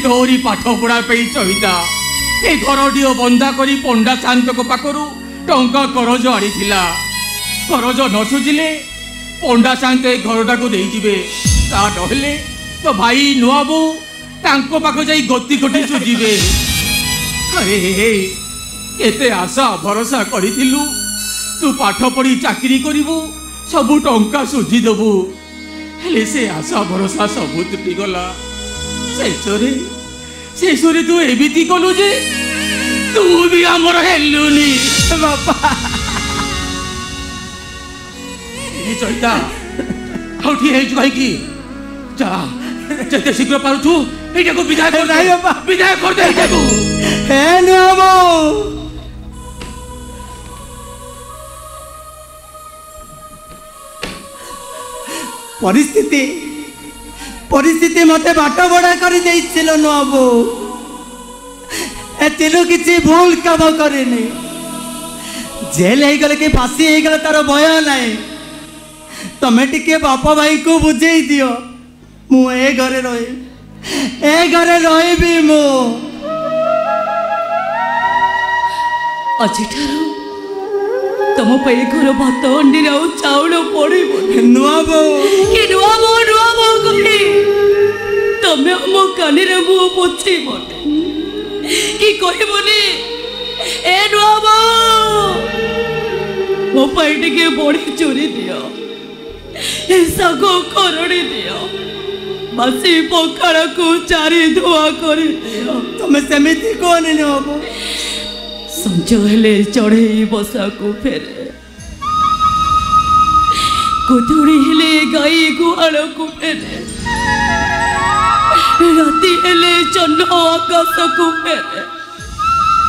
तोरी पाठ पढ़ा चहिदा ए घरटी बंधा करी पंडा शांत पाखरु टंका करज आनी करज न सुझिले पंडा शांत ए घरटा को देइजिबे ता नहेले तो भाई नुआ बो तांको पाखो जाई गति कोटी सुझिबे। अरे केते आशा भरोसा करिथिलु तू पाठ पढ़ी चाकरी करिवु सबु टंका सुझी देबु हेले से आशा भरोसा सबु तुटी गला। शेषरे तू एबिति कलु जे तू भी आमर हेलुनी बापा। चैता हौठी हेजु भाई की जा जते शीघ्र पारुछु एटा को विदाय कर दे विदाय कर दे एटा को हे नुआबो। परिस्थिति मते बाट बड़ा कर देइछिलो नुआबो एतिलो किछि भूल काम करेनी जेल हे गले के फांसी हे गले तार भय नाही तमे टिके बापा भाई को बुझेई दियो मु ए घरे रही मु अजिठारो तुम पे घर भात अंडी चाउल पड़े नुआबो कि नुआबो कही तमे मो कानी रे मुंह पोछे कि कहबनी ए नुआबो मो पाई टिके बड़ी चोरी दियो ए सागो करड़ी दियो बासी पखाड़ को चारी धुआ कर दियो तमे सेमिति कोनी नुआबो संज हेले चढ़े बसा को फेरे कुदुड़ी हेले गाई गुहाल को फेरे राति हेले चन्न आकाश को फेरे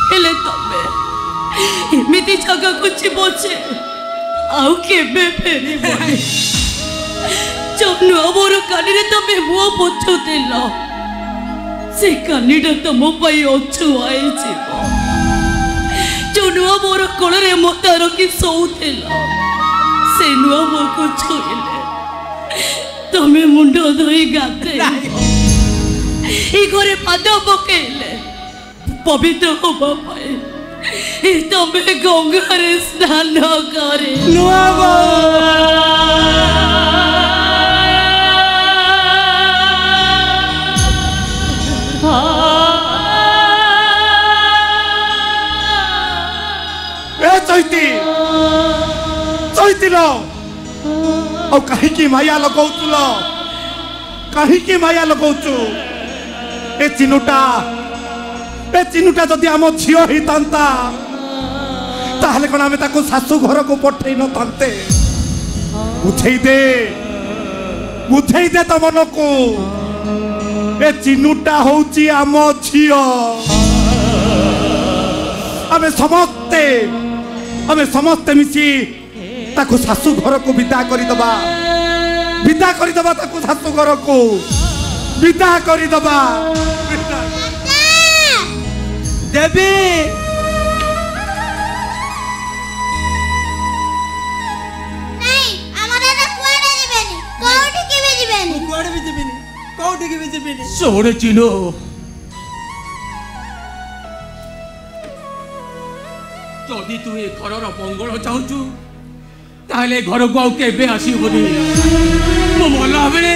हेले तमे एमिति जगह को बचे आउ केबे फेरी बने चन्नु मोर कानी तमे मुह पोछुथिल से कानीटा तुम अछुआई जीव जो नुआ मोर कोल मत रखी शोल से नुआ मो को छुईले तमे मुंड धोई गाधे घरे पाद पकेले पवित्र होबा पाए तमे गंगारे स्नान करे कहीं माया लगौचुल कहीं माया लगौचु ए चिनुटा जदि आम झील होता ताहले कौन आम ताको शाशु घर को पठे न थांते बुझे दे तो मन को ए चिनुटा होची आम झील आमे समस्ते मिसी ताको शाशु घर को विदा करदबा ताको शाशु घर को विदा करदबा। देवी नहीं हमरा ना कोडे दिबेनी कोठी के भी दिबेनी कोडे भी दिबेनी कोठी के भी दिबेनी सोरे चिनो जदि तू ए घर मंगल चाहूचु ताहले घर को आके आसबुनि मो मला बेले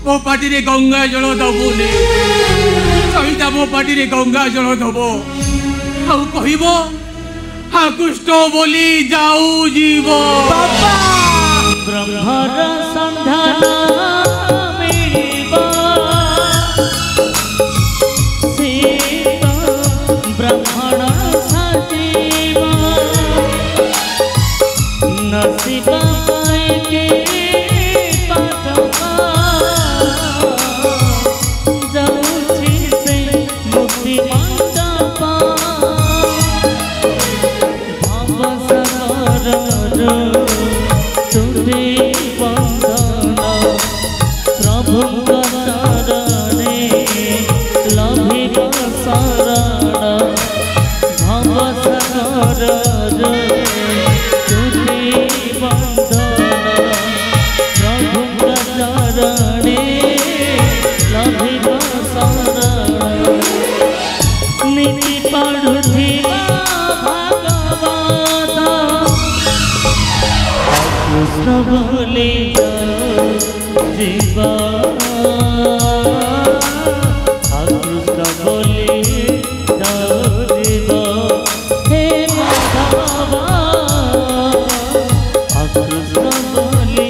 मो पाटी रे गंगा जल दबुनि सहिता मो पाटी रे गंगा जल दब आउ कहबो हा कुष्ठ बोली जाऊ जीव ब्रह्मर संधान नीति पढ़ुथिबा भागवत कृष्ण बोले जीवा कृष्ण बोले जीवा हे माधवा कृष्ण बोले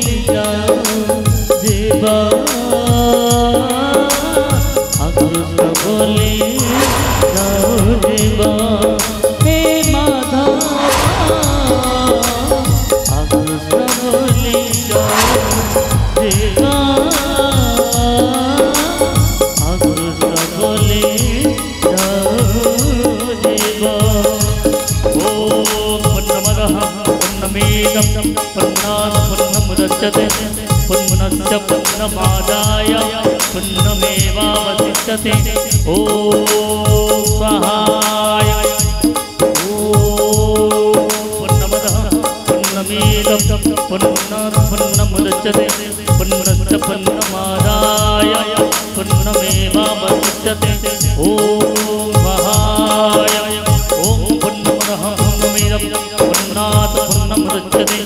जीवा कृष्ण बोले जीवा हे माधवा कृष्ण बोले जीवा कृष्ण बोले जीवा ओम पूर्णमदः पूर्णमिदं पूर्णात् पूर्णमुदच्यते पूर्णस्य पूर्णमादाय पूर्णमेवावशिष्यते ॐ स्वाहाय ॐ पूर्णमदः पूर्णमिदं पूर्णात् पूर्णमुदच्यते पूर्णस्य पूर्णमादाय पूर्णमेवावशिष्यते ॐ स्वाहाय ॐ पूर्णमदः पूर्णमिदं पूर्णात् पूर्णमुदच्यते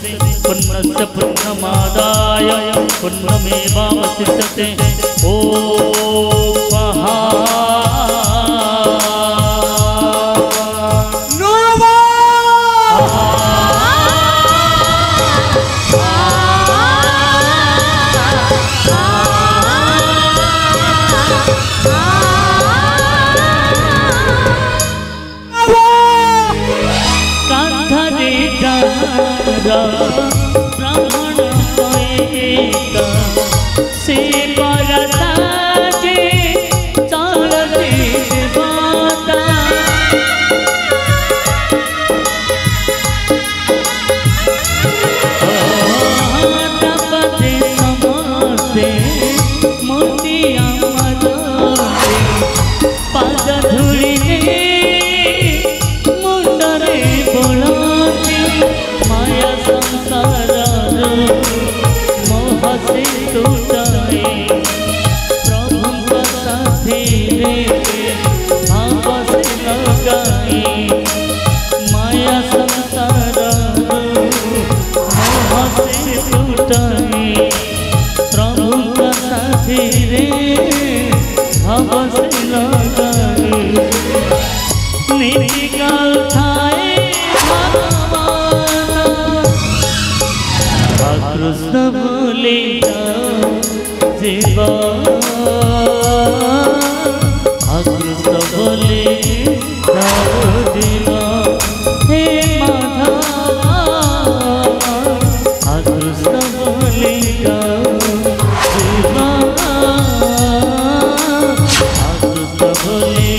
पूर्णस्य पूर्णमादाय पूर्णमेवावशिष्यते ॐ स्वाहा ब्राह्मण से परता जे चलते बाता तपते समते मोतिया मदते पाद धूली मुंडरे बोलाते माया संसार मोह से टूटाए प्रभु साथी रे भाव से लगाए माया संसार मोह से टूटाए प्रभु साथी रे भाव से लगाए नीति गाए कृष्ण बोले जीवा कृष्ण बोले जीवा हे माधवा कृष्ण बोले जीवा कृष्ण बोले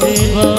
जीवा